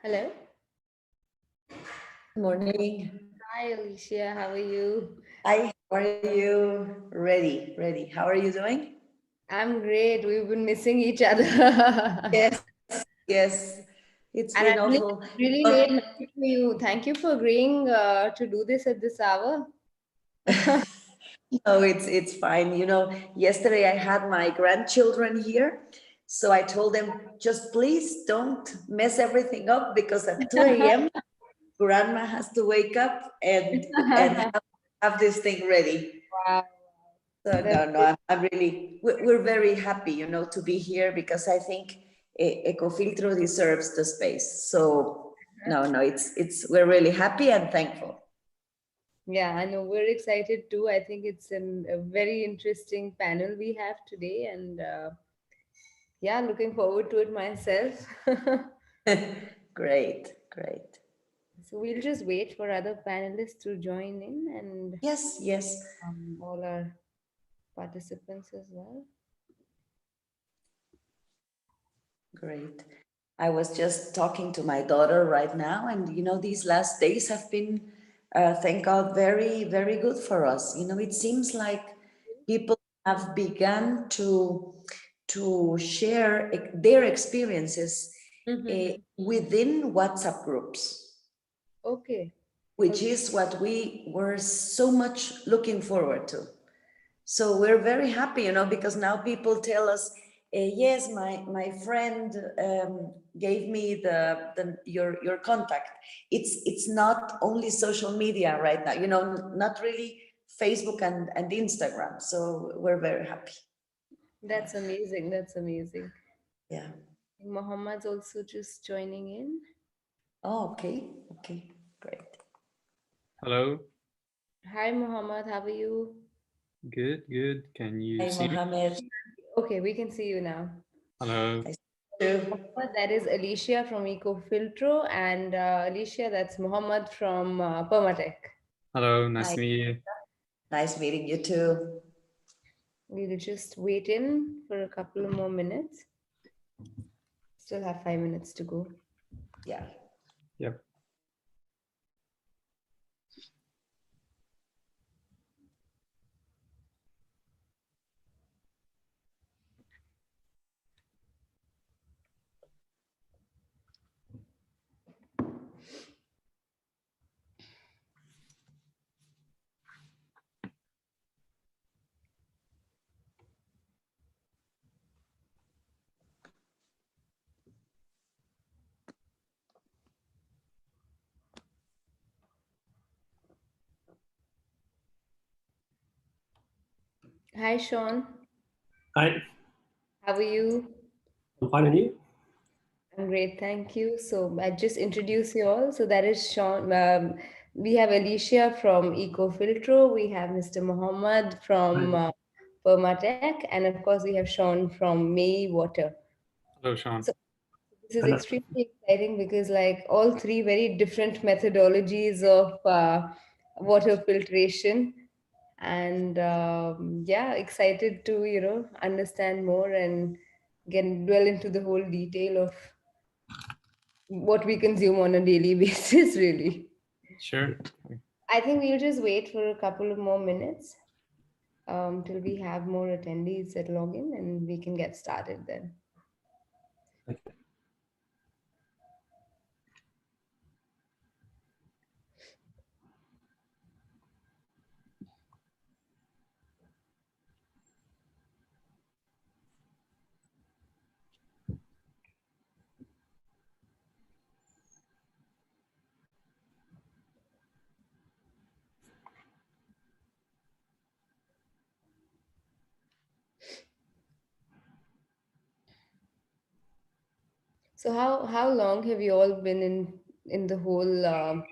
Hello. Good morning. Hi, Alicia. How are you? Hi, how are you? Ready. How are you doing? I'm great. We've been missing each other. Yes, yes. It's And been I'm awful. really late night for you. Thank you for agreeing to do this at this hour. No, it's fine. Yesterday I had my grandchildren here, so I told them just please don't mess everything up because at 2 a.m. grandma has to wake up and have this thing ready. Wow. So That's no, I'm really, we're very happy, to be here because I think Ecofiltro deserves the space. So no, we're really happy and thankful. Yeah, I know we're excited too. I think it's a very interesting panel we have today, and yeah, looking forward to it myself. Great. So we'll just wait for other panelists to join in and Yes, all our participants as well. great. I was just talking to my daughter right now, and these last days have been, thank God, very good for us. It seems like people have begun to share their experiences within WhatsApp groups, Okay. which is what we were so much looking forward to. So we're very happy, because now people tell us, yes, my friend gave me your contact. It's not only social media right now, not really Facebook and Instagram. So we're very happy. That's amazing. That's amazing. Yeah. Mohammed's also just joining in. Oh, okay, great. Hello. Hi, Mohammed. How are you? Good. Can you Hi, see me? Mohammed. Okay, we can see you now. Hello. Nice to meet you. Mohammed, that is Alicia from Filtro, and Alicia, that's Mohammed from Permatech. Hello. Nice Hi, to meet you. nice meeting you too. We'll just wait in for a couple of more minutes. Still have 5 minutes to go. Yeah. Yep. Hi, Sean. Hi, How are you? I'm fine, and you? I'm great, thank you. So I just introduce you all. So that is Sean. We have Alicia from Filtro. We have Mr. Mohammed Hi. from Permatech, and of course we have Sean from Mayee Water. Hello, Sean. So this is Hello. extremely exciting because like all three very different methodologies of water filtration, and yeah, excited to understand more and get dwell into the whole detail of what we consume on a daily basis, really. Sure. I think we'll just wait for a couple of more minutes till we have more attendees that log in and we can get started then. Okay. So how long have you all been in the whole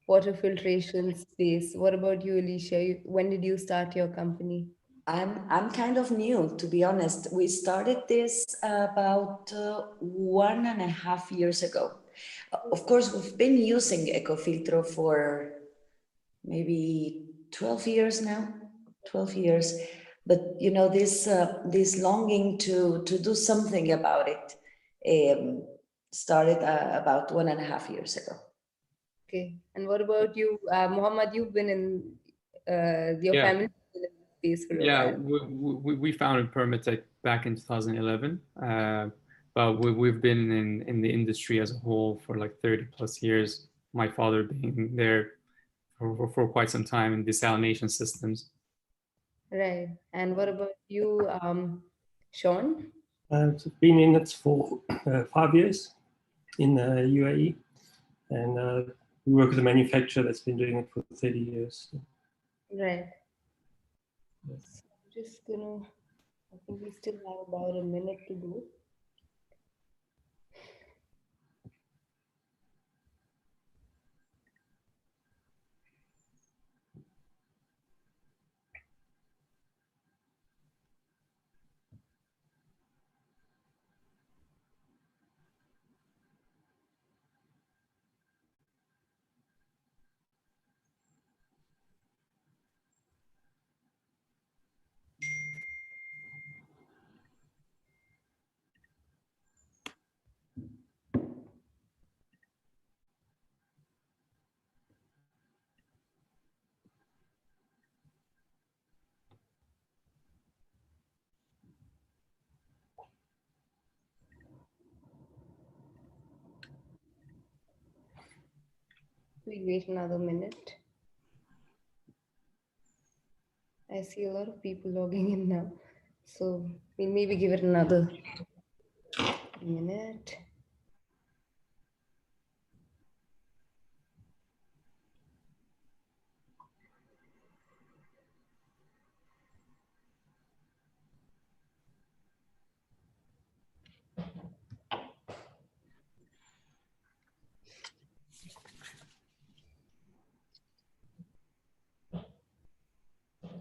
water filtration space? What about you, Alicia? When did you start your company? I'm kind of new, to be honest. We started this about 1.5 years ago. Of course, we've been using Ecofiltro for maybe 12 years now, 12 years. But this longing to do something about it. started about 1.5 years ago. Okay. And what about you, Muhammad? You've been in your Yeah. family been in this space for a Yeah, while. we founded Permatech back in 2011, but we've been in the industry as a whole for like 30 plus years. My father being there for quite some time in desalination systems. Right. And what about you, Sean? I've been in it for 5 years in UAE, and we work with a manufacturer that's been doing it for 30 years. Right. So I'm just gonna, I think we still have about a minute to go. We wait another minute. I see a lot of people logging in now. So we'll maybe give it another minute.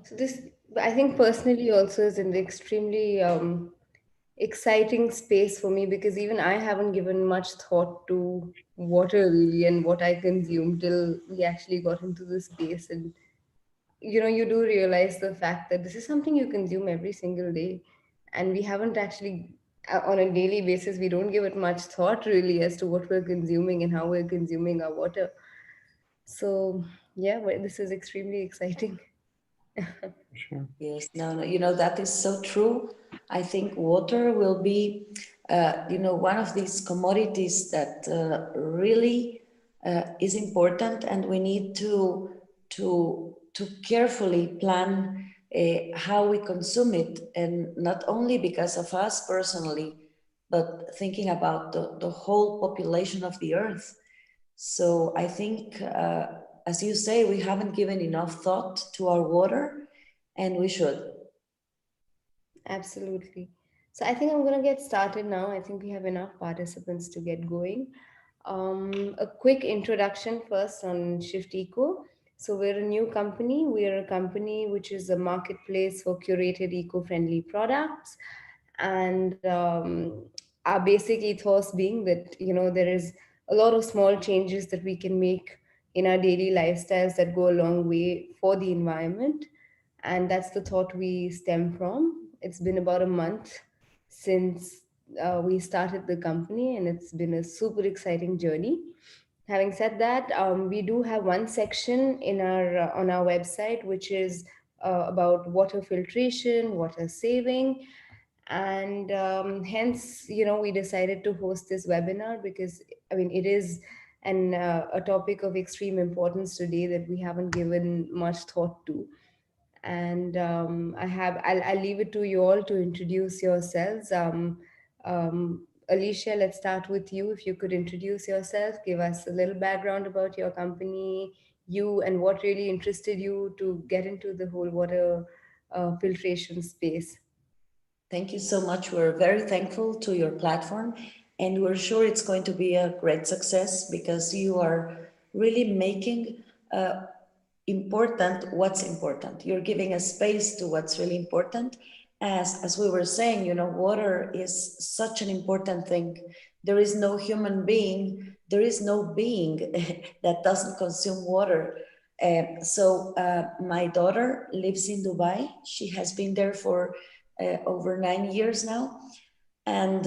So this, I think personally also is an extremely exciting space for me because even I haven't given much thought to water really and what I consume till we actually got into this space. And you do realize the fact that this is something you consume every single day, and we haven't actually on a daily basis we don't give it much thought really as to what we're consuming and how we're consuming our water. So yeah, well, this is extremely exciting. Sure. Yes, no, no, that is so true. I think water will be, one of these commodities that really is important, and we need to carefully plan how we consume it, and not only because of us personally, but thinking about the whole population of the earth. So I think, as you say, we haven't given enough thought to our water, and we should. Absolutely. So I think I'm going to get started now. I think we have enough participants to get going. A quick introduction first on Shift Eco. So we're a new company. We are a company which is a marketplace for curated eco-friendly products, and our basic ethos being that there is a lot of small changes that we can make in our daily lifestyles that go a long way for the environment, and that's the thought we stem from. It's been about a month since we started the company, and it's been a super exciting journey. Having said that, we do have one section in our on our website which is about water filtration, water saving, and hence we decided to host this webinar because I mean it is a topic of extreme importance today that we haven't given much thought to. And I'll leave it to you all to introduce yourselves. Alicia, let's start with you. If you could introduce yourself, give us a little background about your company, you, and what really interested you to get into the whole water filtration space. Thank you so much. We're very thankful to your platform, and we're sure it's going to be a great success because you are really making important what's important. You're giving a space to what's really important. As we were saying, water is such an important thing. There is no human being, there is no being that doesn't consume water. So my daughter lives in Dubai. She has been there for over 9 years now. And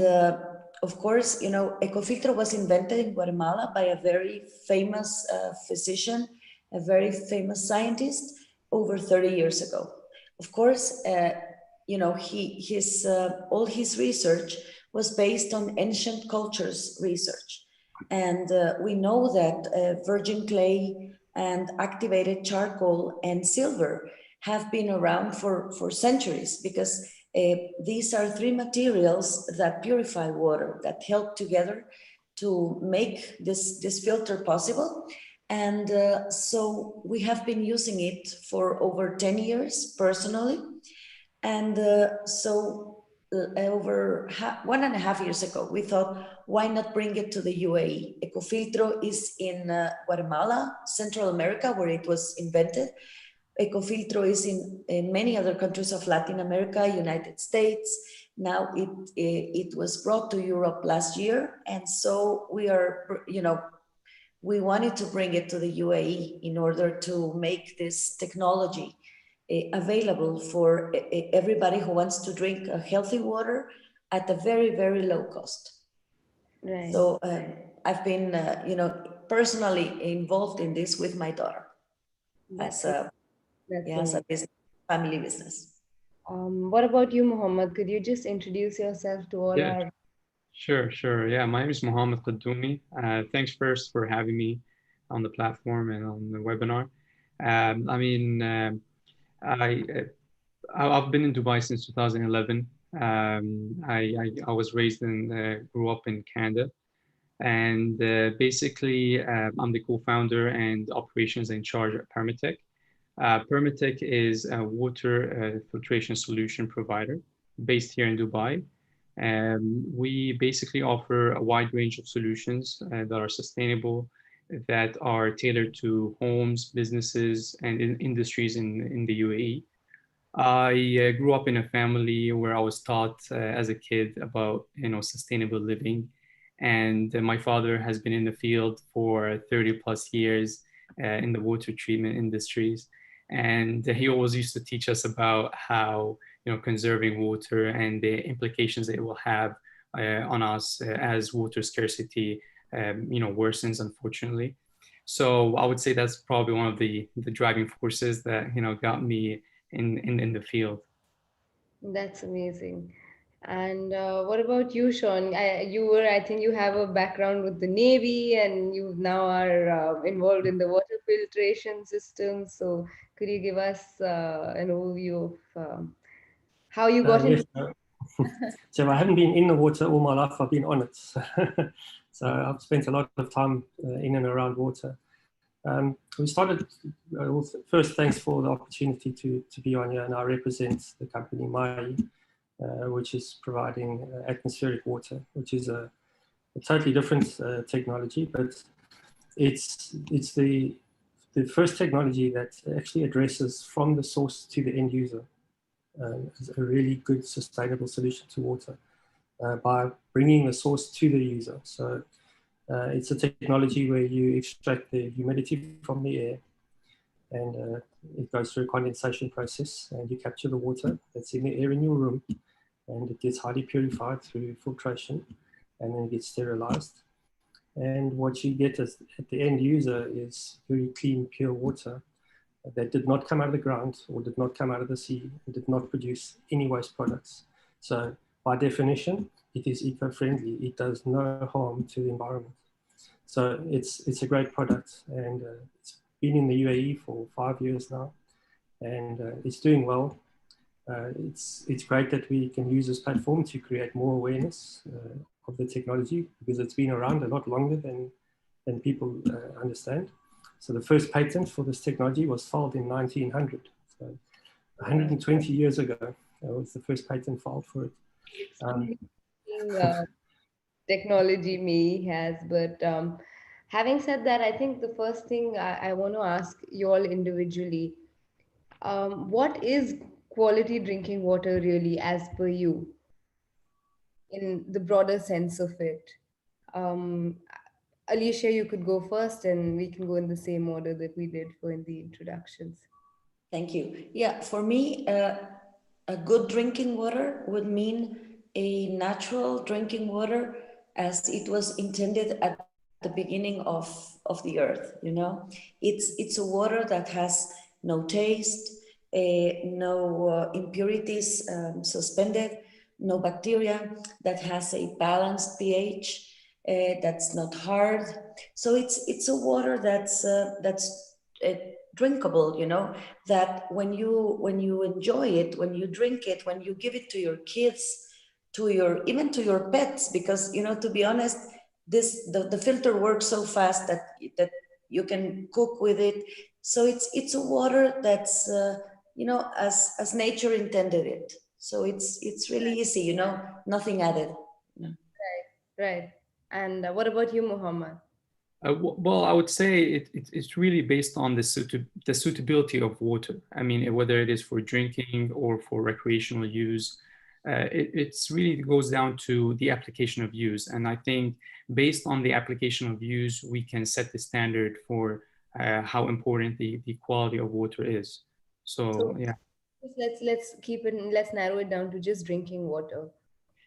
of course, you know, Ecofiltro was invented in Guatemala by a very famous physician, a very famous scientist over 30 years ago. Of course, you know, all his research was based on ancient cultures research. And we know that virgin clay and activated charcoal and silver have been around for centuries, because these are three materials that purify water, that help together to make this filter possible. And so we have been using it for over 10 years personally. And over 1.5 years ago, we thought, why not bring it to the UAE? Ecofiltro is in Guatemala, Central America, where it was invented. Ecofiltro is in many other countries of Latin America, United States. Now it was brought to Europe last year. And so we are, you know, we wanted to bring it to the UAE in order to make this technology available for everybody who wants to drink a healthy water at a very, very low cost. Right. So I've been, you know, personally involved in this with my daughter That's as a amazing. business, family business. What about you, Mohammed? Could you just introduce yourself to all Yeah, our... sure. Yeah, my name is Mohammad Alkaddoumi. Thanks first for having me on the platform and on the webinar. I mean, I I've been in Dubai since 2011. I was raised and grew up in Canada, and basically I'm the co-founder and operations in charge at Permatech. Permatech is a water filtration solution provider based here in Dubai. We basically offer a wide range of solutions that are sustainable, that are tailored to homes, businesses, and industries in the UAE. I grew up in a family where I was taught as a kid about, you know, sustainable living, and my father has been in the field for 30 plus years in the water treatment industries, and he always used to teach us about how, you know, conserving water and the implications that it will have on us as water scarcity, you know, worsens, unfortunately. So I would say that's probably one of the driving forces that, you know, got me in the field. That's amazing. And what about you, Sean? I think you have a background with the Navy, and you now are involved in the water filtration system. So, could you give us an overview of how you got Yes. into? So I haven't been in the water all my life. I've been on it. So I've spent a lot of time in and around water. We started, first, thanks for the opportunity to be on here, and I represent the company Mayee, which is providing atmospheric water, which is a totally different technology, but it's the first technology that actually addresses from the source to the end user. Is a really good sustainable solution to water by bringing the source to the user. So it's a technology where you extract the humidity from the air, and it goes through a condensation process, and you capture the water that's in the air in your room, and it gets highly purified through filtration, and then it gets sterilized. And what you get as, at the end user is very clean, pure water that did not come out of the ground or did not come out of the sea and did not produce any waste products. So by definition, it is eco-friendly. It does no harm to the environment. So it's a great product, and it's been in the UAE for 5 years now, and it's doing well. It's great that we can use this platform to create more awareness of the technology, because it's been around a lot longer than people understand. So the first patent for this technology was filed in 1900. So 120 years ago was the first patent filed for it. Extremely technology May has, but having said that, I think the first thing I want to ask you all individually, what is quality drinking water really as per you in the broader sense of it? Um, Alicia, you could go first, and we can go in the same order that we did for in the introductions. Thank you. Yeah, for me, a good drinking water would mean a natural drinking water as it was intended at the beginning of the earth, you know. It's a water that has no taste, no impurities suspended, no bacteria, that has a balanced pH, that's not hard. So it's a water that's drinkable, you know, that when you enjoy it, when you drink it, when you give it to your kids, to your, even to your pets, because, you know, to be honest, the filter works so fast that you can cook with it. So it's a water that's you know, as nature intended it. So it's really easy, you know, nothing added. You know. Right. And what about you, Muhammad? Well, I would say it's really based on the suitability of water. I mean, whether it is for drinking or for recreational use, it's really goes down to the application of use. And I think based on the application of use, we can set the standard for how important the quality of water is. So So yeah. let's keep it. Let's narrow it down to just drinking water.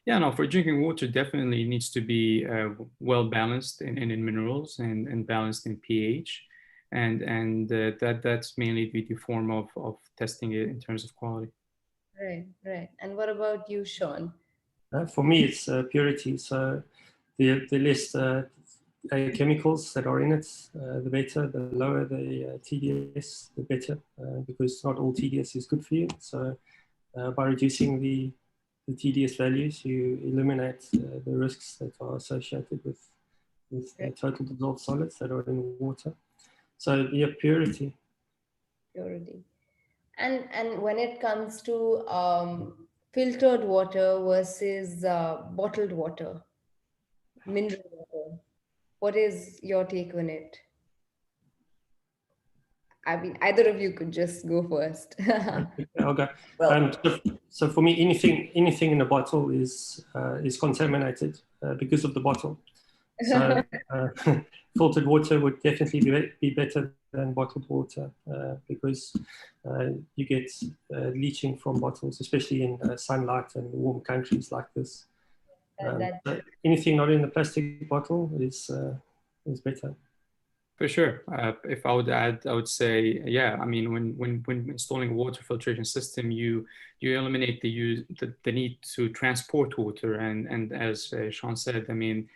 Yeah, no, for drinking water, definitely needs to be well balanced in minerals and balanced in pH. And that's mainly the form of testing it in terms of quality. Right. Right. And what about you, Sean? For me, it's purity. So the less chemicals that are in it, the better. The lower the TDS, the better, because not all TDS is good for you. So by reducing the TDS values, you eliminate the risks that are associated with total dissolved solids that are in water. So yeah, purity. Purity. And when it comes to filtered water versus bottled water, mineral water, what is your take on it? I mean, either of you could just go first. I'll go. Well, So for me, anything in a bottle is contaminated because of the bottle. So filtered water would definitely be better than bottled water because you get leaching from bottles, especially in sunlight and warm countries like this. That So anything not in a plastic bottle is better. For sure. If I would add, I would say, yeah. I mean, when installing a water filtration system, you eliminate the need to transport water, and as Sean said, I mean,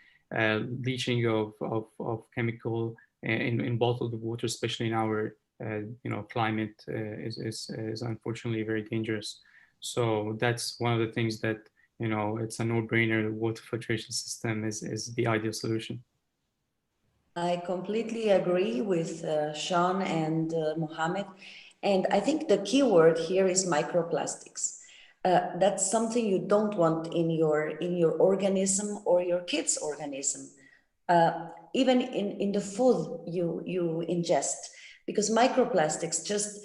leaching of chemical in bottled water, especially in our climate, is unfortunately very dangerous. So that's one of the things that it's a no-brainer. The water filtration system is the ideal solution. I completely agree with Sean and Mohammed. And I think the key word here is microplastics. That's something you don't want in your organism or your kid's organism, even in the food you ingest, because microplastics just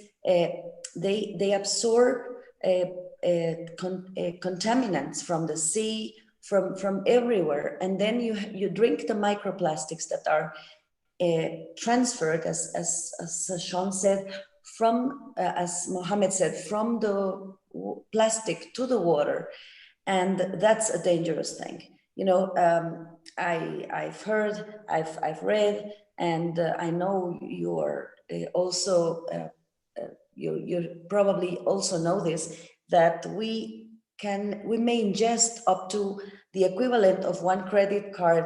they absorb contaminants from the sea, from everywhere, and then you drink the microplastics that are transferred, as Sean said, from as Mohammed said, from the plastic to the water, and that's a dangerous thing. You know, I've heard, I've read, and I know you are also you probably also know this, that we may ingest up to the equivalent of one credit card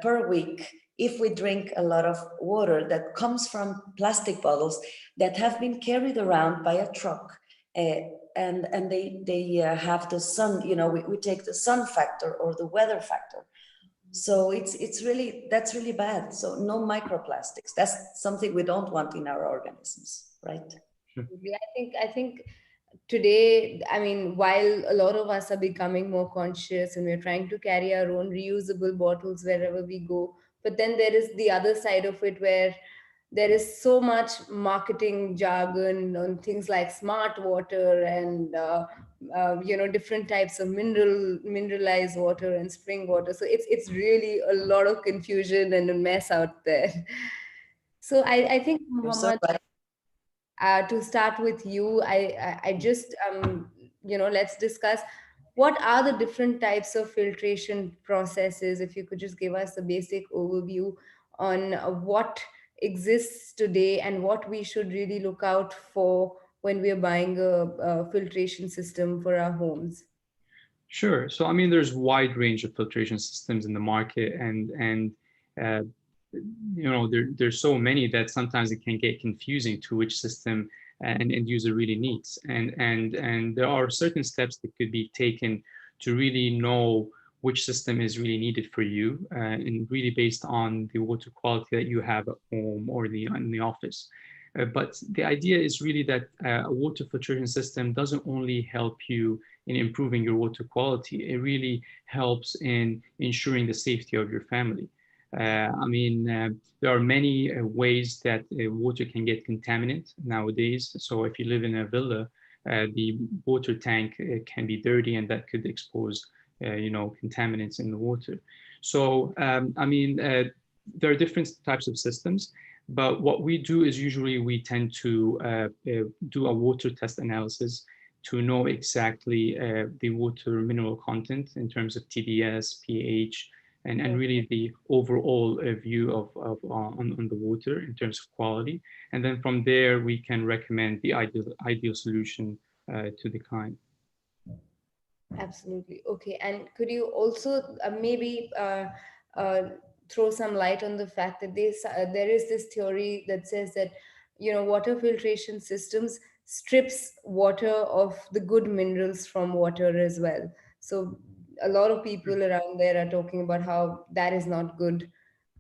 per week if we drink a lot of water that comes from plastic bottles that have been carried around by a truck. And they have the sun, you know, we take the sun factor or the weather factor. So it's really, that's really bad. So no microplastics. That's something we don't want in our organisms, right? I think today, I mean, while a lot of us are becoming more conscious and we're trying to carry our own reusable bottles wherever we go, but then there is the other side of it where there is so much marketing jargon on things like smart water and different types of mineralized water and spring water. So it's really a lot of confusion and a mess out there. So I think, You're so Muhammad, right. to start with you, I just let's discuss. what are the different types of filtration processes? If you could just give us a basic overview on what exists today and what we should really look out for when we are buying a filtration system for our homes. Sure. So I mean, there's wide range of filtration systems in the market, and uh, there's so many that sometimes it can get confusing to which system an end user really needs, and there are certain steps that could be taken to really know which system is really needed for you, and really based on the water quality that you have at home or in the office. But the idea is really that a water filtration system doesn't only help you in improving your water quality, it really helps in ensuring the safety of your family. There are many ways that water can get contaminated nowadays. So if you live in a villa, the water tank can be dirty, and that could expose, contaminants in the water. So, there are different types of systems, but what we do is usually we tend to do a water test analysis to know exactly the water mineral content in terms of TDS, pH, and Right. really the overall view on the water in terms of quality. And then from there, we can recommend the ideal solution to the client. Absolutely. Okay. And could you also maybe uh, throw some light on the fact that there is this theory that says that, water filtration systems strips water of the good minerals from water as well. So a lot of people around there are talking about how that is not good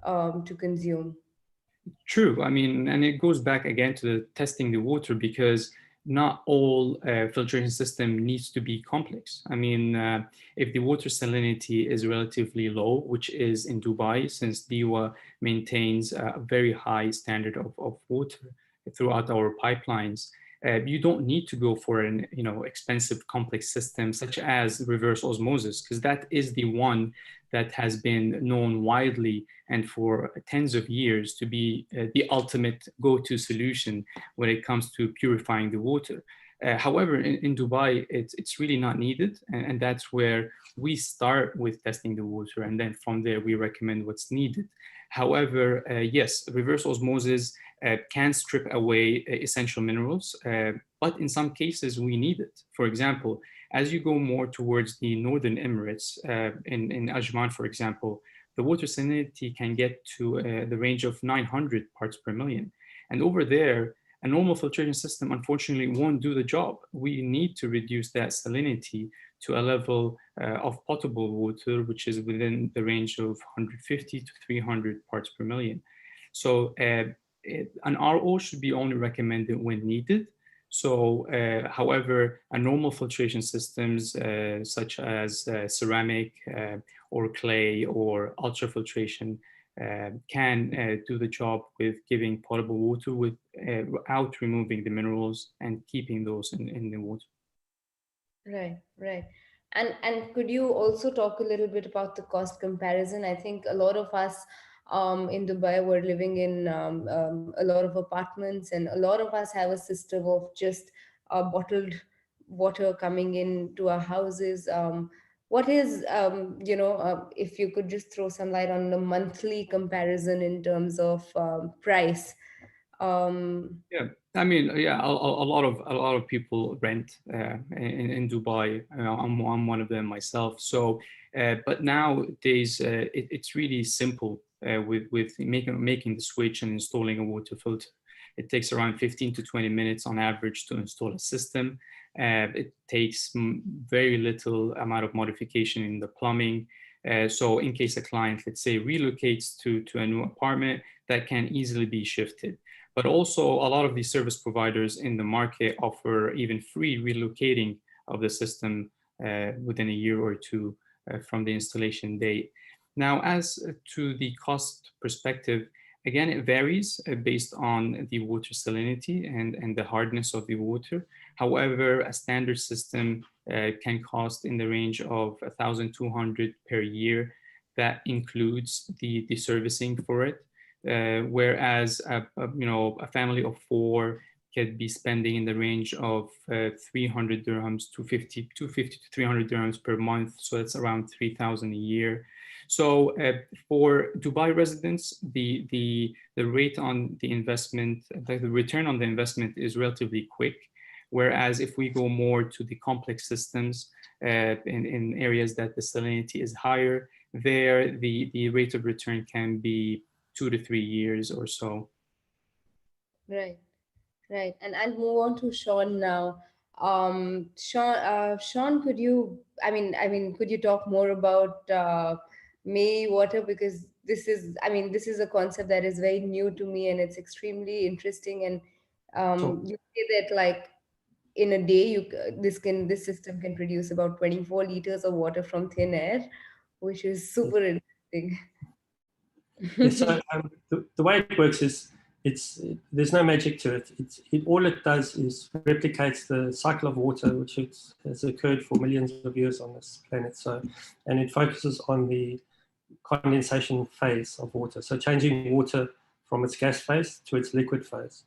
to consume. True. I mean, and it goes back again to the testing the water, because not all filtration system needs to be complex. I mean, if the water salinity is relatively low, which is in Dubai, since DEWA maintains a very high standard of water throughout our pipelines, you don't need to go for an expensive complex system such as reverse osmosis, because that is the one that has been known widely and for tens of years to be the ultimate go-to solution when it comes to purifying the water. However, in Dubai, it's really not needed, and that's where we start with testing the water, and then from there we recommend what's needed. However, yes, reverse osmosis can strip away essential minerals, but in some cases we need it. For example, as you go more towards the northern Emirates, in Ajman, for example, the water salinity can get to the range of 900 parts per million. And over there, a normal filtration system unfortunately won't do the job. We need to reduce that salinity to a level of potable water, which is within the range of 150 to 300 parts per million. So an RO should be only recommended when needed. So, however, a normal filtration systems such as ceramic or clay or ultrafiltration can do the job with giving potable water without removing the minerals and keeping those in the water. Right, right. And could you also talk a little bit about the cost comparison? I think a lot of us in Dubai were living in a lot of apartments, and a lot of us have a system of just bottled water coming into our houses. What is, if you could just throw some light on the monthly comparison in terms of price? Um, Yeah, I mean, yeah, a lot of people rent in Dubai. I'm one of them myself. So, but nowadays it's really simple with making the switch and installing a water filter. It takes around 15 to 20 minutes on average to install a system. It takes very little amount of modification in the plumbing. So, in case a client, let's say, relocates to a new apartment, that can easily be shifted. But also, a lot of these service providers in the market offer even free relocating of the system within a year or two from the installation date. Now, as to the cost perspective, again, it varies based on the water salinity and the hardness of the water. However, a standard system can cost in the range of 1,200 per year. That includes the servicing for it. Whereas a family of four could be spending in the range of 300 dirhams to 250 to 300 dirhams per month. So that's around 3,000 a year. So for Dubai residents, the rate on the investment, the return on the investment is relatively quick. Whereas if we go more to the complex systems in areas that the salinity is higher, there the rate of return can be 2 to 3 years or so. Right. Right, and I'll move on to Sean now. Sean, could you? Could you talk more about Mayee water, because this is a concept that is very new to me, and it's extremely interesting. And Sure. you say that like in a day, this system can produce about 24 liters of water from thin air, which is super interesting. Yeah, so the way it works is there's no magic to it. All it does is replicates the cycle of water, which has occurred for millions of years on this planet. So, and it focuses on the condensation phase of water. So changing water from its gas phase to its liquid phase.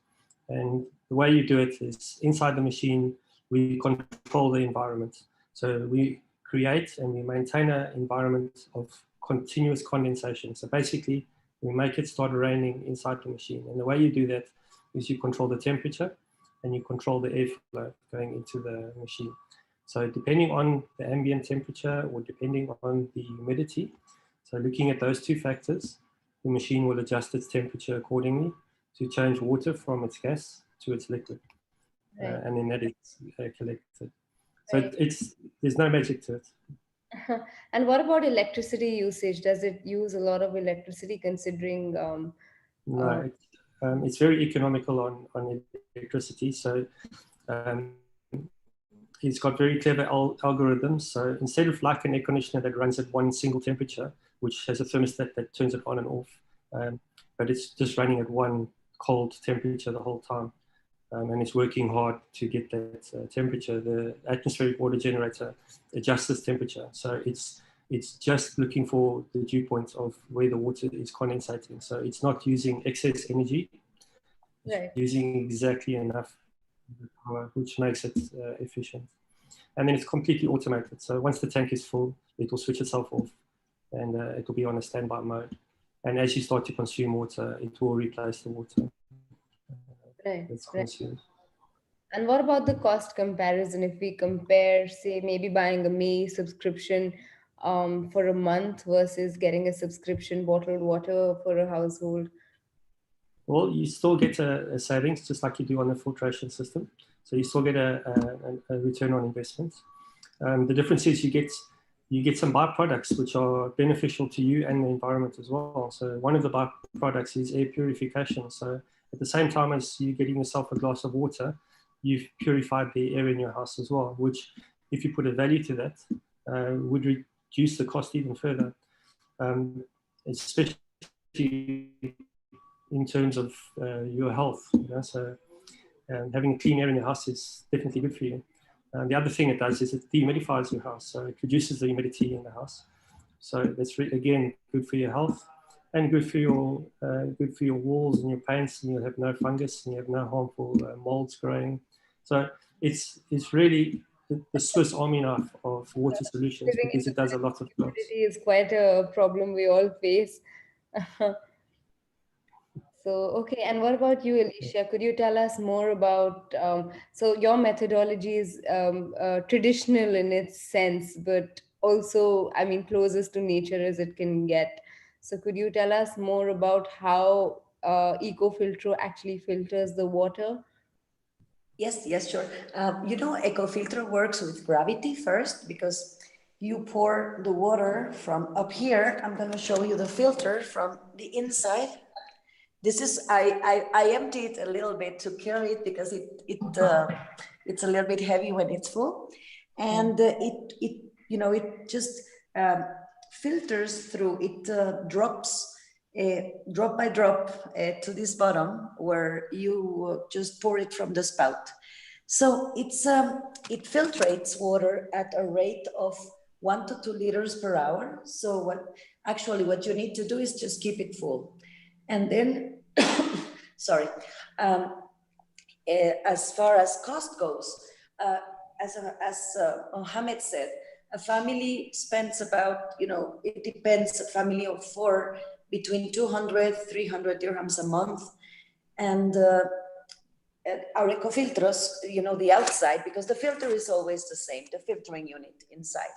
And the way you do it is inside the machine, we control the environment. So we create and we maintain an environment of continuous condensation. So basically, we make it start raining inside the machine. And the way you do that is you control the temperature and you control the airflow going into the machine. So depending on the ambient temperature or depending on the humidity, so looking at those two factors, the machine will adjust its temperature accordingly to change water from its gas to its liquid. Right. And then that is collected. So Right. there's no magic to it. And what about electricity usage? Does it use a lot of electricity considering No, it's very economical on electricity. So it's got very clever algorithms. So instead of like an air conditioner that runs at one single temperature, which has a thermostat that turns it on and off, but it's just running at one cold temperature the whole time. And it's working hard to get that temperature. The atmospheric water generator adjusts this temperature. So it's just looking for the dew point of where the water is condensating. So it's not using excess energy. It's right. using exactly enough power, which makes it efficient. And then it's completely automated. So once the tank is full, it will switch itself off and it will be on a standby mode. And as you start to consume water, it will replace the water Right. that's Right. consumed. And what about the cost comparison? If we compare, say, maybe buying a May subscription for a month versus getting a subscription bottled water for a household. Well, you still get a savings just like you do on the filtration system. So you still get a return on investment. The difference is you get some byproducts which are beneficial to you and the environment as well. So one of the byproducts is air purification. So at the same time as you getting yourself a glass of water, you've purified the air in your house as well, which if you put a value to that, would reduce the cost even further, especially in terms of your health. So having clean air in your house is definitely good for you. The other thing it does is it dehumidifies your house, so it reduces the humidity in the house. So that's again good for your health and good for your walls and your paints, and you have no fungus and you have no harmful molds growing. So it's really the Swiss Army knife of water solutions Living in because it does a lot of jobs. humidity is quite a problem we all face. So, okay, and what about you, Alicia? Could you tell us more about, so your methodology is traditional in its sense, but also, closest to nature as it can get. So, could you tell us more about how EcoFiltro actually filters the water? Yes, sure. EcoFilter works with gravity first because you pour the water from up here. I'm going to show you the filter from the inside. This is, I empty it a little bit to carry it because it's a little bit heavy when it's full. And it just filters through, it drops drop by drop to this bottom where you just pour it from the spout. So it filtrates water at a rate of 1 to 2 liters per hour. So what you need to do is just keep it full. And then, sorry, As far as cost goes, as Mohammad said, a family spends about, it depends, a family of four, between 200, 300 dirhams a month. And our ecofiltros, the outside, because the filter is always the same, the filtering unit inside.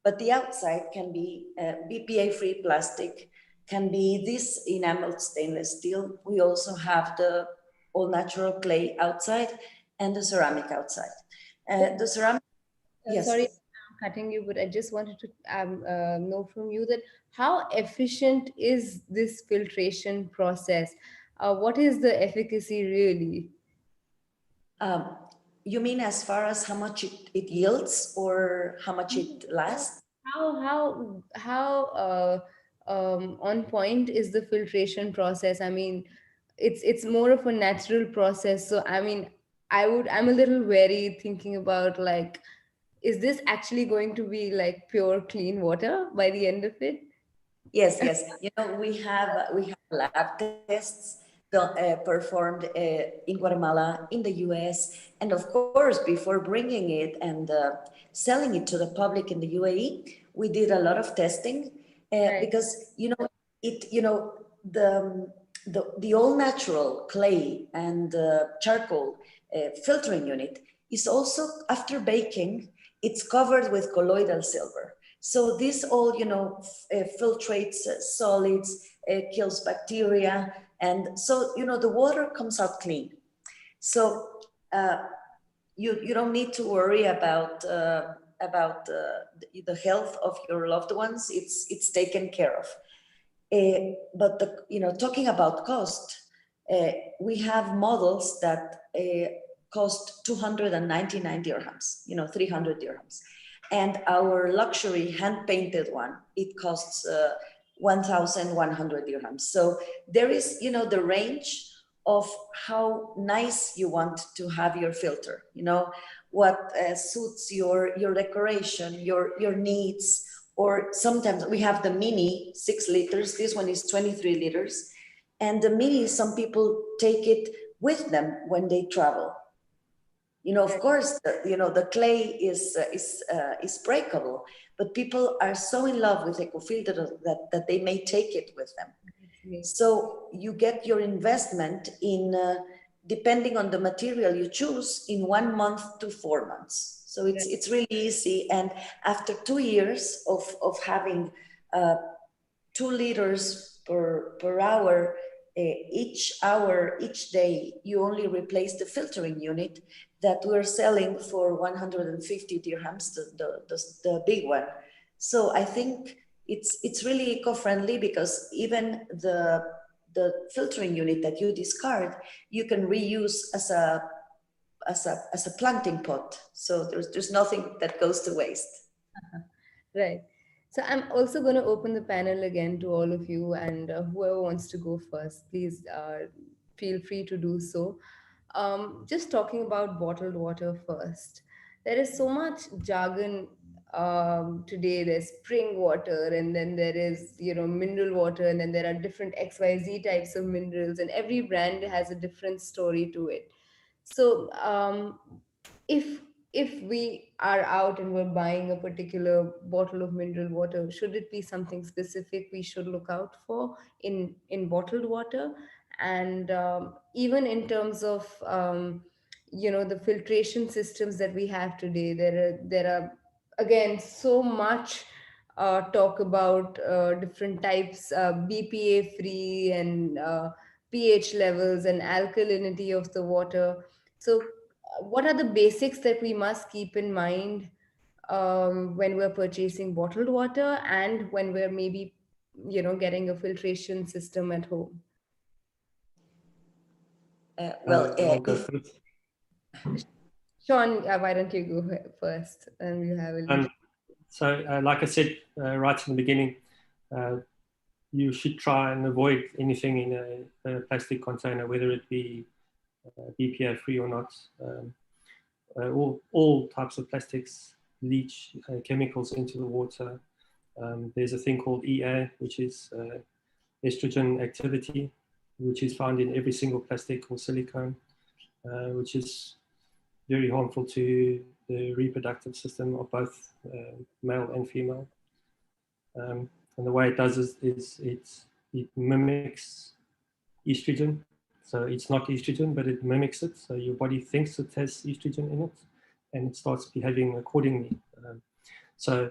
But the outside can be BPA-free plastic, can be this enameled stainless steel. We also have the all-natural clay outside and the ceramic outside. The ceramic, yes. Sorry, I'm cutting you, but I just wanted to know from you that how efficient is this filtration process? What is the efficacy really? Um, you mean as far as how much it yields or how much it lasts? How on point is the filtration process? I mean, it's more of a natural process. So I mean, I'm a little wary thinking about like, is this actually going to be like pure clean water by the end of it? Yes, yes. We have lab tests performed in Guatemala, in the US, and of course, before bringing it and selling it to the public in the UAE, we did a lot of testing Right. because the all natural clay and charcoal filtering unit is also, after baking, it's covered with colloidal silver. So this all, filtrates solids, kills bacteria. And so, the water comes out clean. So uh, you don't need to worry about the health of your loved ones. It's taken care of. But talking about cost, we have models that cost 299 dirhams, 300 dirhams. And our luxury hand painted one, it costs 1,100 dirhams. So there is, the range of how nice you want to have your filter, what suits your decoration, your needs. Or sometimes we have the mini 6 liters. This one is 23 liters. And the mini, some people take it with them when they travel. Of course, the clay is breakable, but people are so in love with ecofilter that they may take it with them. So you get your investment in, depending on the material you choose, in 1 month to 4 months. So it's really easy. And after 2 years of having 2 liters per hour, each day, you only replace the filtering unit that we're selling for 150 dirhams, the big one. So I think it's really eco-friendly, because even the filtering unit that you discard, you can reuse as a planting pot. So there's nothing that goes to waste. Right. So I'm also going to open the panel again to all of you, and whoever wants to go first, please feel free to do so. Just talking about bottled water first. There is so much jargon today. There's spring water, and then there is, mineral water, and then there are different XYZ types of minerals, and every brand has a different story to it. So if we are out and we're buying a particular bottle of mineral water, should it be something specific we should look out for in bottled water? And even in terms of the filtration systems that we have today, there are again so much talk about different types, BPA free, and pH levels and alkalinity of the water. So what are the basics that we must keep in mind when we're purchasing bottled water, and when we're maybe getting a filtration system at home? I'll go first. Sean, why don't you go first, and we'll have Alicia. So, like I said right from the beginning, you should try and avoid anything in a plastic container, whether it be BPA free or not. All types of plastics leach chemicals into the water. There's a thing called EA, which is estrogen activity, which is found in every single plastic or silicone. which is very harmful to the reproductive system of both male and female. And the way it does is it mimics estrogen. So it's not estrogen, but it mimics it. So your body thinks it has estrogen in it, and it starts behaving accordingly. So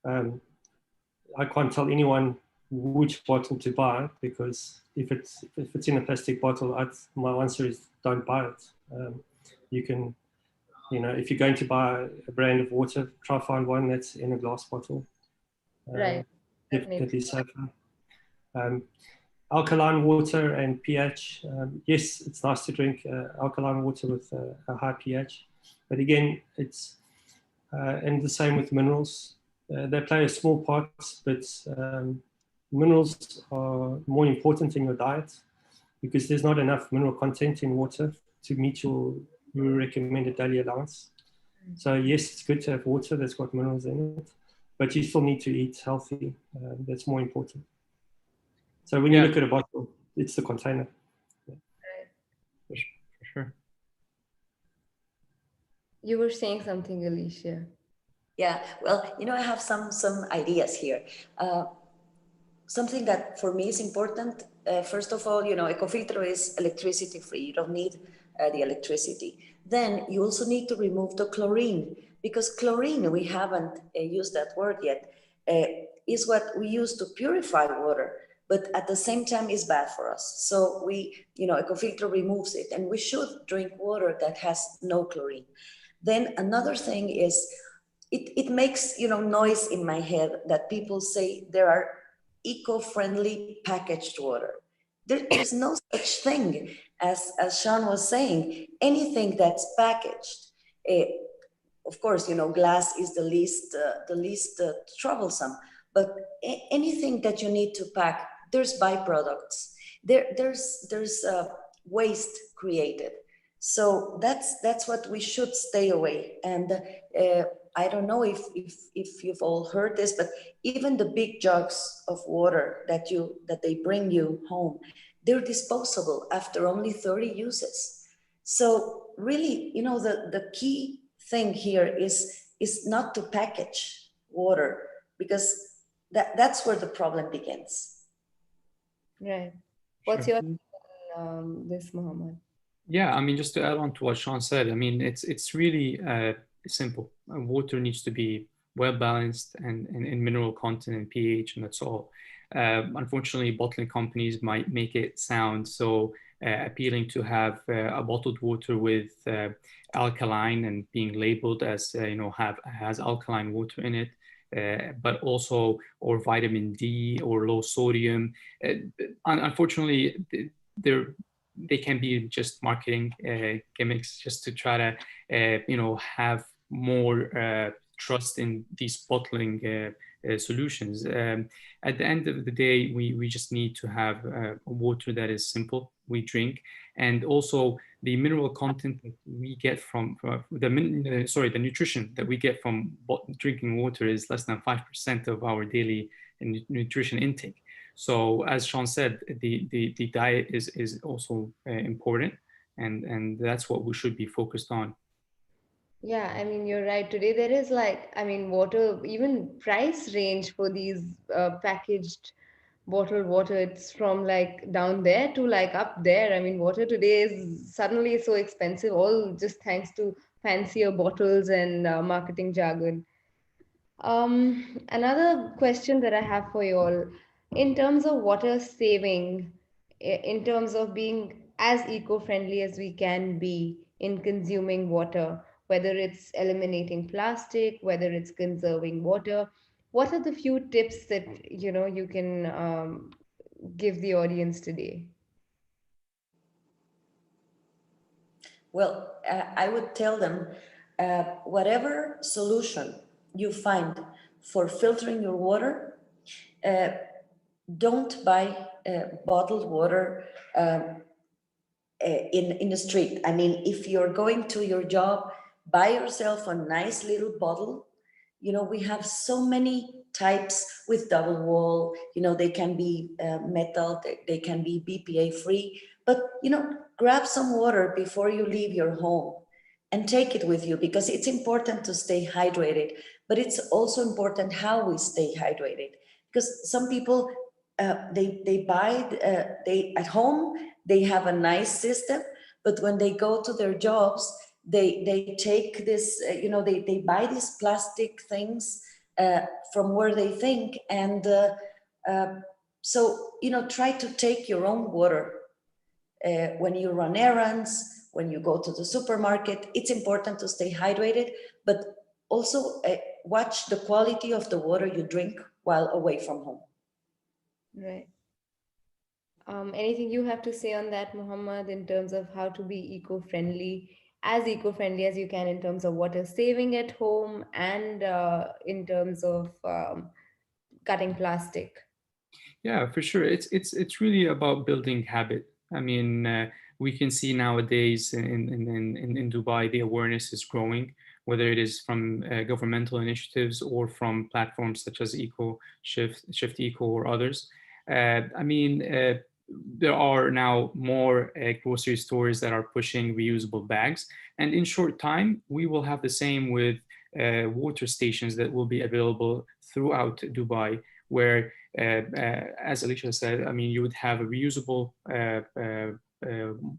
I can't tell anyone which bottle to buy, because if it's in a plastic bottle, my answer is don't buy it. You can, if you're going to buy a brand of water, try find one that's in a glass bottle. Right. Definitely safer. Alkaline water and pH. Yes, it's nice to drink alkaline water with a high pH, but again, it's and the same with minerals. They play a small part, but minerals are more important in your diet, because there's not enough mineral content in water to meet your recommended daily allowance. So yes, it's good to have water that's got minerals in it, but you still need to eat healthy. That's more important. So when you look at a bottle, it's the container. For sure. You were saying something, Alicia. Yeah, well, I have some ideas here. Something that for me is important. First of all, Ecofiltro is electricity free. You don't need the electricity. Then you also need to remove the chlorine, because chlorine, we haven't used that word yet, is what we use to purify water, but at the same time is bad for us. So Ecofiltro removes it, and we should drink water that has no chlorine. Then another thing is, it makes noise in my head that people say there are eco-friendly packaged water. There's no such thing as Sean was saying. Anything that's packaged, of course, glass is the least troublesome, but anything that you need to pack, there's byproducts. There's waste created. So that's what we should stay away. And I don't know if you've all heard this, but even the big jugs of water that they bring you home, they're disposable after only 30 uses. So really, the key thing here is not to package water, because that's where the problem begins. Right. What's your this, Mohammad? Yeah, I mean, just to add on to what Sean said, I mean, it's really simple. Water needs to be well balanced and in mineral content and pH, and that's all. Unfortunately, bottling companies might make it sound so appealing to have a bottled water with alkaline and being labeled as has alkaline water in it. But also, or vitamin D or low sodium. Unfortunately, they can be just marketing gimmicks just to try to have more trust in these bottling solutions. At the end of the day, we just need to have water that is simple, we drink, and also the mineral content that we get from the nutrition that we get from drinking water is less than 5% of our daily nutrition intake. So as Sean said, the diet is also important, and that's what we should be focused on. Yeah, I mean, you're right. Today there is water, even price range for these packaged bottled water. It's from like down there to like up there. I mean, water today is suddenly so expensive, all just thanks to fancier bottles and marketing jargon. Another question that I have for you all, in terms of water saving, in terms of being as eco-friendly as we can be in consuming water, whether it's eliminating plastic, whether it's conserving water, what are the few tips that you can give the audience today? Well, I would tell them, whatever solution you find for filtering your water, don't buy bottled water in the street. I mean, if you're going to your job, buy yourself a nice little bottle. We have so many types with double wall. You know, they can be metal, they can be BPA free, but, you know, grab some water before you leave your home and take it with you, because it's important to stay hydrated, but it's also important how we stay hydrated, because some people they buy they at home they have a nice system, but when they go to their jobs, they take this you know, they buy these plastic things uh, from where they think, and uh, so, you know, try to take your own water when you run errands, when you go to the supermarket. It's important to stay hydrated, but also watch the quality of the water you drink while away from home. Right. Anything you have to say on that, Muhammad, in terms of how to be eco-friendly as you can in terms of water saving at home and in terms of cutting plastic? Yeah, for sure. It's really about building habit. I mean, we can see nowadays in Dubai, the awareness is growing, whether it is from governmental initiatives or from platforms such as Shift Eco, or others. I mean, there are now more grocery stores that are pushing reusable bags, and in short time, we will have the same with water stations that will be available throughout Dubai, where as Alicia said, I mean, you would have a reusable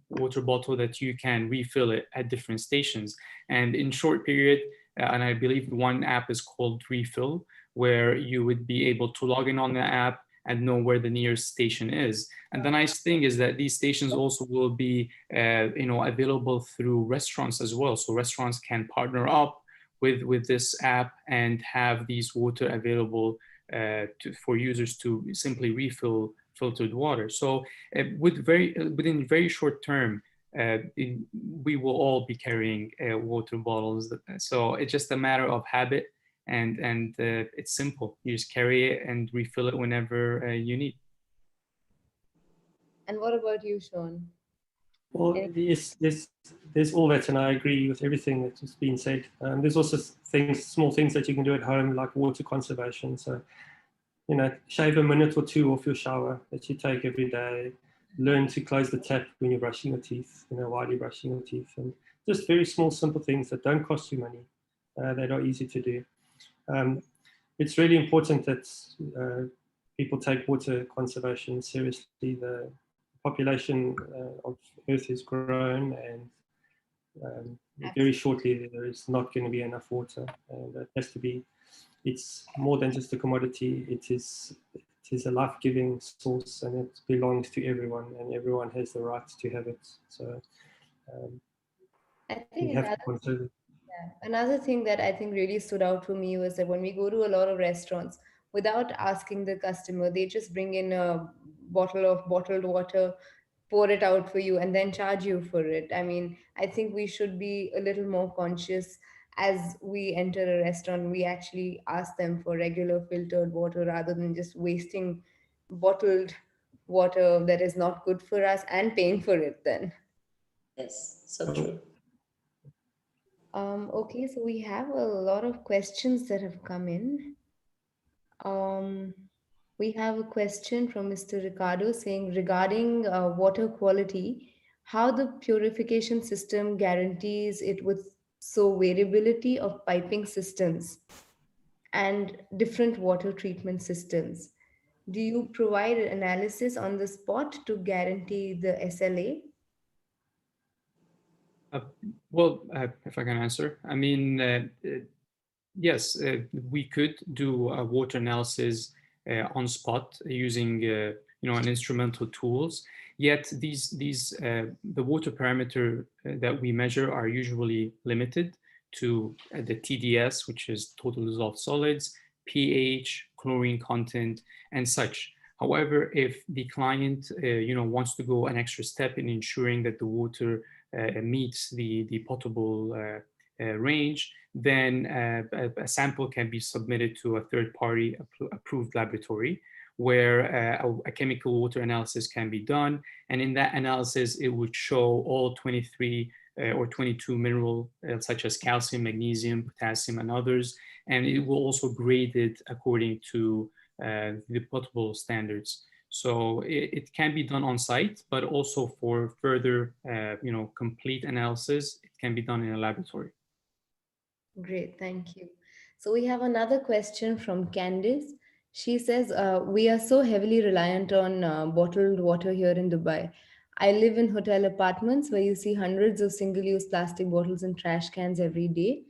water bottle that you can refill it at different stations. And in short period, and I believe one app is called Refill, where you would be able to log in on the app and know where the nearest station is. And the nice thing is that these stations also will be, available through restaurants as well. So restaurants can partner up with this app and have these water available for users to simply refill filtered water. So within very short term, we will all be carrying water bottles. So it's just a matter of habit, and it's simple. You just carry it and refill it whenever you need. And what about you, Sean? Well, Any- there's all that, and I agree with everything that has been said. There's also small things that you can do at home, like water conservation. So, you know, shave a minute or two off your shower that you take every day. Learn to close the tap when you're brushing your teeth, you know, while you're brushing your teeth. And just very small, simple things that don't cost you money, that are easy to do. It's really important that people take water conservation seriously. The population of Earth has grown, and very shortly there is not going to be enough water, and it has to be. It's more than just a commodity. It is a life-giving source, and it belongs to everyone, and everyone has the right to have it. So I we think have to conserve it. another thing that I think really stood out for me was that when we go to a lot of restaurants, without asking the customer, they just bring in a bottle of bottled water, pour it out for you, and then charge you for it. I mean, I think we should be a little more conscious as we enter a restaurant. We actually ask them for regular filtered water rather than just wasting bottled water that is not good for us and paying for it then. Yes, so So, true. Okay, so we have a lot of questions that have come in. Um, we have a question from Mr. Ricardo saying regarding water quality, how the purification system guarantees it with so variability of piping systems and different water treatment systems. Do you provide analysis on the spot to guarantee the SLA? Uh, if I can answer, I mean, yes, we could do a water analysis on spot using an instrumental tools. Yet the water parameter that we measure are usually limited to the TDS, which is total dissolved solids, pH, chlorine content, and such. However, if the client wants to go an extra step in ensuring that the water meets the potable range, then a sample can be submitted to a third-party approved laboratory where a chemical water analysis can be done. And in that analysis, it would show all 23 or 22 mineral such as calcium, magnesium, potassium, and others. And it will also grade it according to the potable standards. So it can be done on site, but also for further, complete analysis, it can be done in a laboratory. Great, thank you. So we have another question from Candice. She says, we are so heavily reliant on bottled water here in Dubai. I live in hotel apartments where you see hundreds of single use plastic bottles and trash cans every day.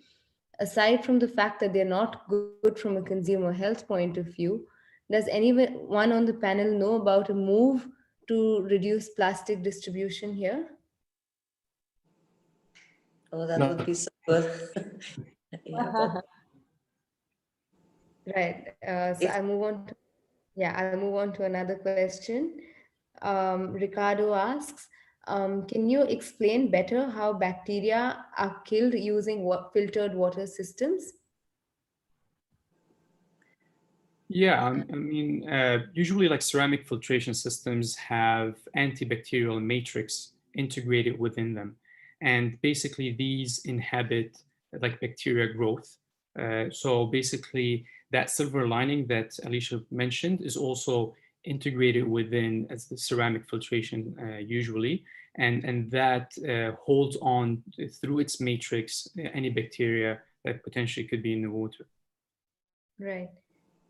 Aside from the fact that they're not good from a consumer health point of view, does anyone on the panel know about a move to reduce plastic distribution here? Oh, that would No. be so good. Yeah, but Right. So if I move on to, yeah, I'll move on to another question. Ricardo asks, can you explain better how bacteria are killed using filtered water systems? Yeah, I mean, usually like ceramic filtration systems have antibacterial matrix integrated within them. And basically these inhabit like bacteria growth. So basically that silver lining that Alicia mentioned is also integrated within as the ceramic filtration usually. And that holds on through its matrix any bacteria that potentially could be in the water. Right.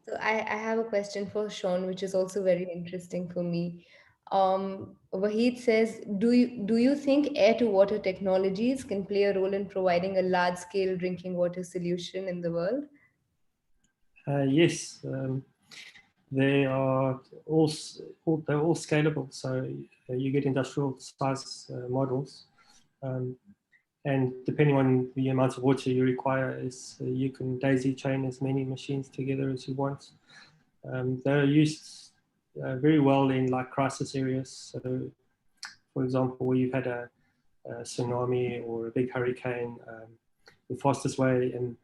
So I have a question for Sean, which is also very interesting for me. Wahid says, do you think air to water technologies can play a role in providing a large scale drinking water solution in the world? Yes, they are they're all scalable. So you get industrial size models, um, and depending on the amount of water you require, you can daisy chain as many machines together as you want. They're used very well in like crisis areas. So, for example, where you've had a tsunami or a big hurricane, the fastest way and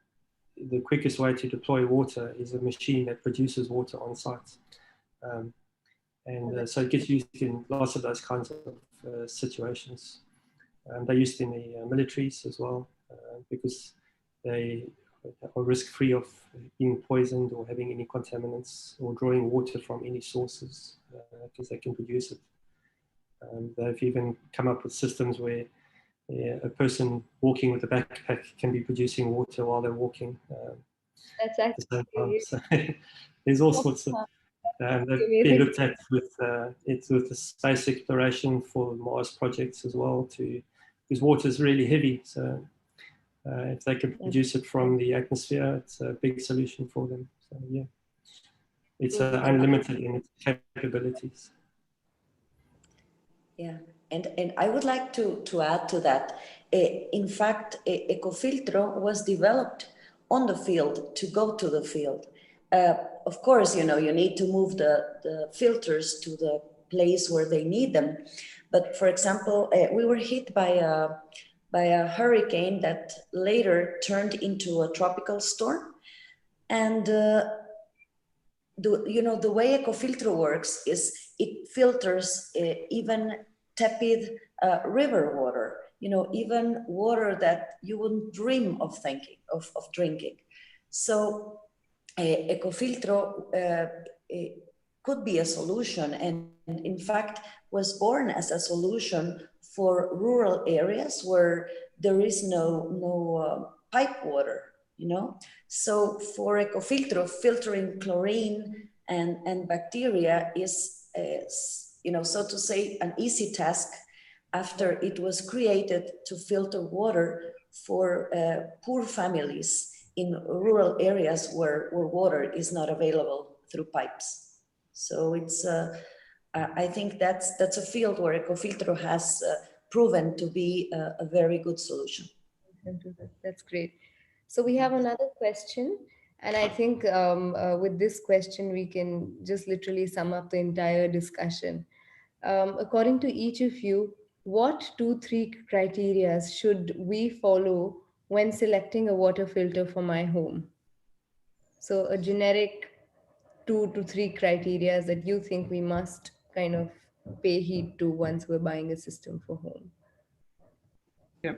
the quickest way to deploy water is a machine that produces water on site. Um, and so it gets used in lots of those kinds of situations. They're used in the militaries as well because they are risk-free of being poisoned or having any contaminants or drawing water from any sources because they can produce it. They've even come up with systems where a person walking with a backpack can be producing water while they're walking That's at the same time. actually So there's all sorts of they've been amazing. looked at with it's with the space exploration for Mars projects as well because water is really heavy. So if they can produce it from the atmosphere, it's a big solution for them. So yeah, it's unlimited in its capabilities. yeah, and I would like to add to that. In fact, Ecofiltro was developed on the field to go to the field. Of course, you know, you need to move the filters to the place where they need them. But for example, we were hit by a hurricane that later turned into a tropical storm. And the way Ecofiltro works is it filters even tepid river water, even water that you wouldn't dream of thinking of drinking. So Ecofiltro could be a solution, and in fact was born as a solution for rural areas where there is no pipe water, So for Ecofiltro, filtering chlorine and bacteria is, so to say, an easy task after it was created to filter water for poor families in rural areas where water is not available through pipes. So it's, I think that's a field where Ecofiltro has proven to be a very good solution. That's great. So we have another question, and I think with this question we can just literally sum up the entire discussion. According to each of you, what two, three criteria should we follow when selecting a water filter for my home? So a generic two to three criteria that you think we must kind of pay heed to once we're buying a system for home. Yeah,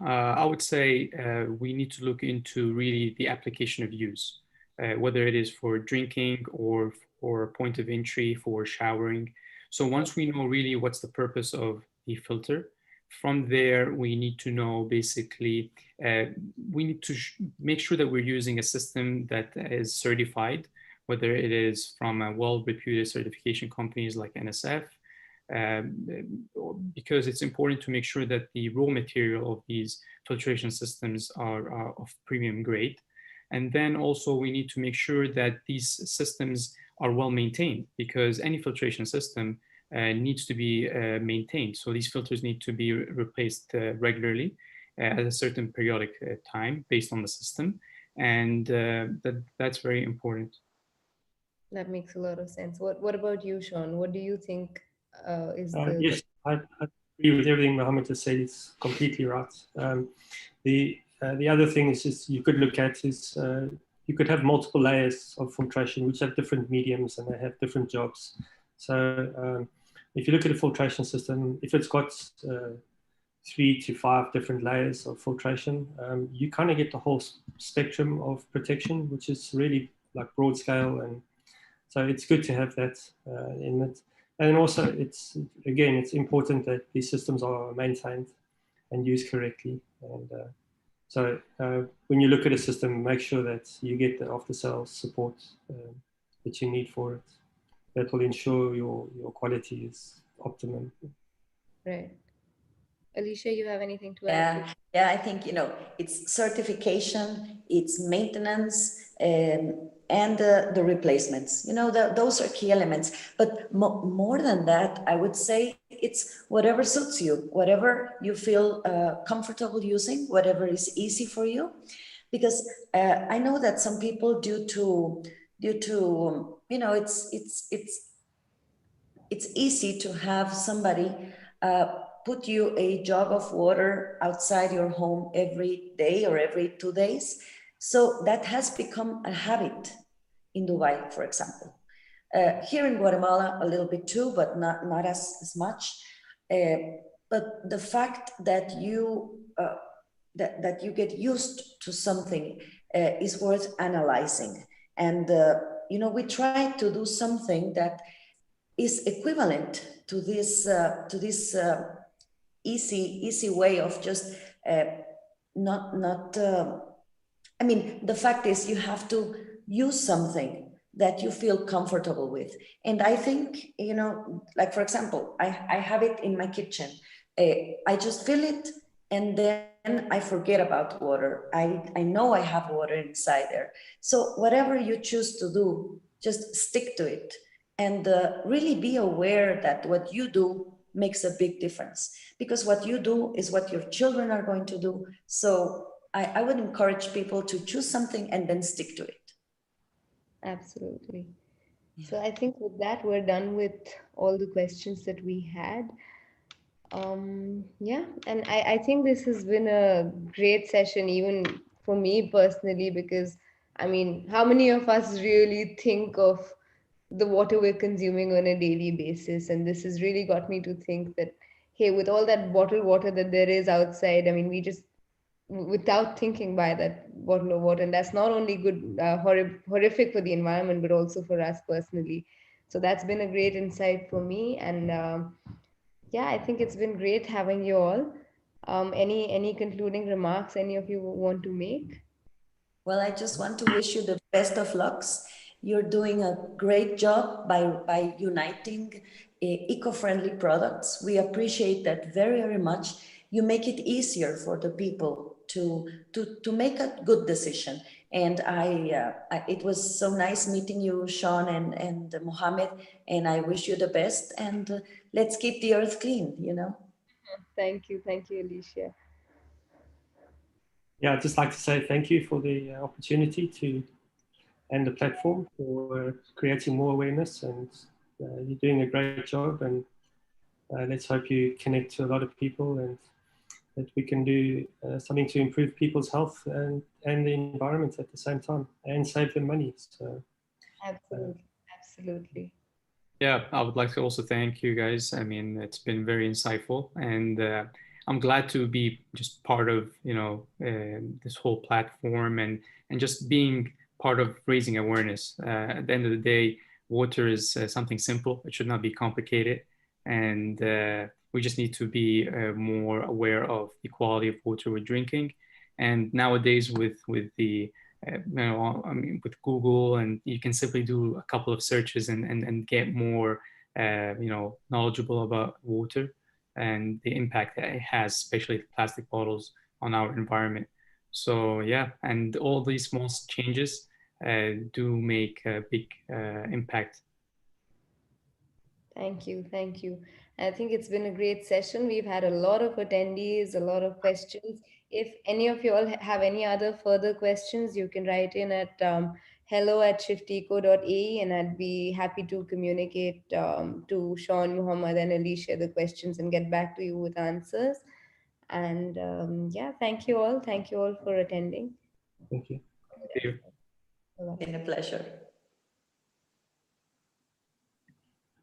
I would say we need to look into really the application of use, whether it is for drinking or for point of entry for showering. So once we know really what's the purpose of the filter, from there we need to know basically, we need to make sure that we're using a system that is certified, whether it is from a well-reputed certification companies like NSF, because it's important to make sure that the raw material of these filtration systems are of premium grade. And then also we need to make sure that these systems are well maintained, because any filtration system needs to be maintained. So these filters need to be replaced regularly at a certain periodic time based on the system. And that's very important. That makes a lot of sense. What about you, Sean? What do you think is the Yes, I agree with everything Mohammed has said. It's completely right. The other thing is just you could look at is you could have multiple layers of filtration which have different mediums and they have different jobs. So if you look at a filtration system, if it's got 3 to 5 different layers of filtration, you kind of get the whole spectrum of protection, which is really like broad scale, and so it's good to have that in it. And also, it's important that these systems are maintained and used correctly. And so when you look at a system, make sure that you get the after-sales support that you need for it. That will ensure your quality is optimum. right? Alicia, you have anything to add to? Yeah, I think, it's certification, it's maintenance, and the replacements. Those are key elements. But more than that, I would say it's whatever suits you, whatever you feel comfortable using, whatever is easy for you. Because I know that some people, due to it's easy to have somebody put you a jug of water outside your home every day or every 2 days. So that has become a habit in Dubai, for example. Here in Guatemala, a little bit too, but not as much. But the fact that that you get used to something is worth analyzing. And we try to do something that is equivalent to this easy way of just not. I mean, the fact is you have to use something that you feel comfortable with. And I think, like for example, I have it in my kitchen. I just fill it and then I forget about water. I know I have water inside there. So whatever you choose to do, just stick to it and really be aware that what you do makes a big difference, because what you do is what your children are going to do. So I would encourage people to choose something and then stick to it. Absolutely. So I think with that, we're done with all the questions that we had. Yeah, and I think this has been a great session, even for me personally, because I mean, how many of us really think of the water we're consuming on a daily basis? And this has really got me to think that, hey, with all that bottled water that there is outside, I mean, we just without thinking buy that bottle of water, and that's not only good, horrific for the environment, but also for us personally. So that's been a great insight for me, and yeah, I think it's been great having you all. Any concluding remarks any of you want to make? Well, I just want to wish you the best of lucks. You're doing a great job by uniting eco-friendly products. We appreciate that very, very much. You make it easier for the people to make a good decision. And it was so nice meeting you, Sean and Mohammed, and I wish you the best. And let's keep the earth clean. Thank you, Alicia. Yeah, I'd just like to say thank you for the opportunity and the platform for creating more awareness, and you're doing a great job, and let's hope you connect to a lot of people and that we can do something to improve people's health and the environment at the same time and save them money. So, Absolutely. Yeah, I would like to also thank you guys. I mean, it's been very insightful, and I'm glad to be just part of, this whole platform, and just being part of raising awareness. At the end of the day, water is something simple. It should not be complicated. And we just need to be more aware of the quality of water we're drinking. And nowadays, with the with Google, and you can simply do a couple of searches and get more, knowledgeable about water and the impact that it has, especially the plastic bottles, on our environment. So yeah, and all these small changes do make a big impact. Thank you. Thank you. I think it's been a great session. We've had a lot of attendees, a lot of questions. If any of you all have any other further questions, you can write in at hello@shifteco.ae, and I'd be happy to communicate to Sean, Muhammad, and Alicia the questions and get back to you with answers. And yeah, thank you all. Thank you all for attending. Thank you. Thank you. Bye-bye. Been a pleasure.